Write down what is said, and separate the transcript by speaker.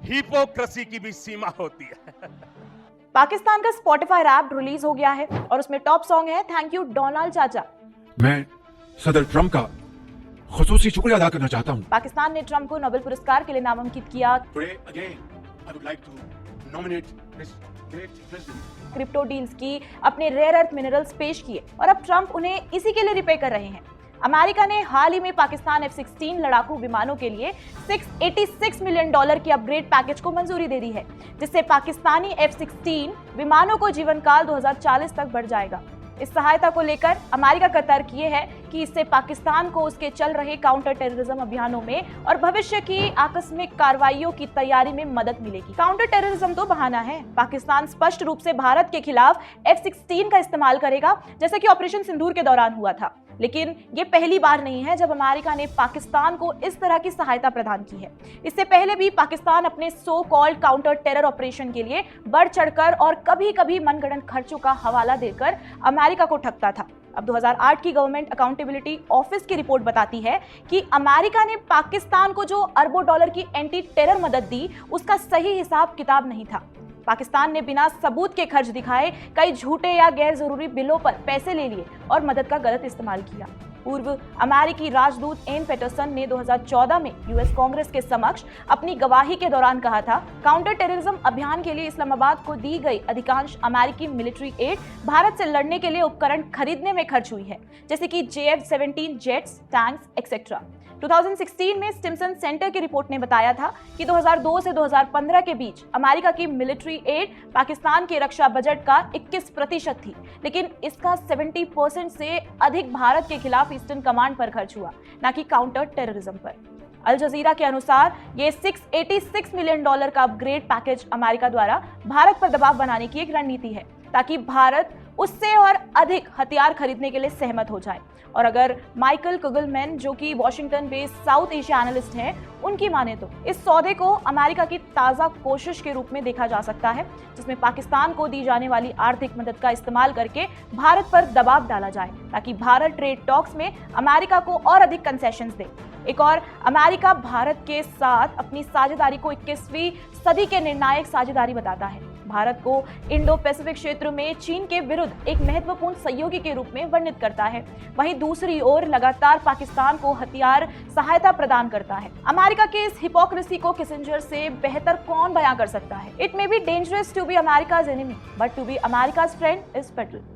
Speaker 1: Hypocrisy की भी सीमा होती है।
Speaker 2: पाकिस्तान का स्पॉटिफाई रैप रिलीज हो गया है और उसमें टॉप सॉन्ग है थैंक यू डोनाल्ड चाचा।
Speaker 3: मैं सदर ट्रंप का खुसूसी शुक्रिया अदा करना चाहता हूँ।
Speaker 2: पाकिस्तान ने ट्रंप को नोबेल पुरस्कार के लिए नामांकित किया।
Speaker 3: Today again, I would like to nominate this great president.
Speaker 2: Crypto deals की, अपने रेयर अर्थ मिनरल्स पेश किए और अब ट्रंप उन्हें इसी के लिए रिपे कर रहे हैं। अमेरिका ने हाल ही में पाकिस्तान F-16 लड़ाकू विमानों के लिए $686 मिलियन की अपग्रेड पैकेज को मंजूरी दे दी है, जिससे पाकिस्तानी F-16 विमानों को जीवन काल 2040 तक बढ़ जाएगा। इस सहायता को लेकर अमेरिका का तर्क ये है कि इससे पाकिस्तान को उसके चल रहे काउंटर टेररिज्म अभियानों में और भविष्य की आकस्मिक कार्रवाइयों की तैयारी में मदद मिलेगी। काउंटर टेररिज्म तो बहाना है। पाकिस्तान स्पष्ट रूप से भारत के खिलाफ F-16 का इस्तेमाल करेगा, जैसे कि ऑपरेशन सिंदूर के दौरान हुआ था। लेकिन ये पहली बार नहीं है जब अमेरिका ने पाकिस्तान को इस तरह की सहायता प्रदान की है। इससे पहले भी पाकिस्तान अपने so called counter terror operation के लिए बढ़ चढ़कर और कभी-कभी मनगढ़ंत खर्चों का हवाला देकर अमेरिका को ठगता था। अब 2008 की गवर्नमेंट अकाउंटेबिलिटी ऑफिस की रिपोर्ट बताती है कि अमेरिका ने पाकिस्तान को जो अरबों डॉलर की एंटी टेरर मदद दी, उसका सही हिसाब किताब नहीं था। पाकिस्तान ने बिना सबूत के खर्च दिखाए कई झूठे या गैर जरूरी बिलों पर पैसे ले लिए और मदद का गलत इस्तेमाल किया। पूर्व अमेरिकी राजदूत एन पेटरसन ने 2014 में यूएस कांग्रेस के समक्ष अपनी गवाही के दौरान कहा था, काउंटर टेररिज्म अभियान के लिए इस्लामाबाद को दी गई अधिकांश अमेरिकी मिलिट्री एड भारत से लड़ने के लिए उपकरण खरीदने में खर्च हुई है, जैसे कि JF-17 जेट्स, टैंक्स एक्सेट्रा। 2016 में स्टिम्सन सेंटर की रिपोर्ट ने बताया था कि 2002 से 2015 के बीच अमेरिका की मिलिट्री एड पाकिस्तान के रक्षा बजट का 21% थी, लेकिन इसका 70% से अधिक भारत के खिलाफ ईस्टर्न कमांड पर खर्च हुआ, न कि काउंटर टेररिज्म पर। अल जजीरा के अनुसार ये $686 मिलियन का अपग्रेड पैकेज अमेरिका द्वारा भारत पर दबाव बनाने की एक रणनीति है, ताकि भारत उससे और अधिक हथियार खरीदने के लिए सहमत हो जाए। और अगर माइकल कुगलमैन, जो कि Washington based south Asia analyst हैं, उनकी माने तो इस सौदे को अमेरिका की ताज़ा कोशिश के रूप में देखा जा सकता है, जिसमें पाकिस्तान को दी जाने वाली आर्थिक मदद का इस्तेमाल करके भारत पर दबाव डाला जाए, ताकि भारत ट्रेड टॉक्स में अमेरिका को और अधिक कंसेशंस दे। एक और, अमेरिका भारत के साथ अपनी साझेदारी को 21वीं सदी के निर्णायक साझेदारी बताता है। भारत को इंडो पैसिफिक क्षेत्र में चीन के विरुद्ध एक महत्वपूर्ण सहयोगी के रूप में वर्णित करता है। वहीं दूसरी ओर लगातार पाकिस्तान को हथियार सहायता प्रदान करता है। अमेरिका के इस हिपोक्रेसी को किसिंजर से बेहतर कौन बयां कर सकता है? It may be dangerous to be America's enemy, but to be America's friend is better.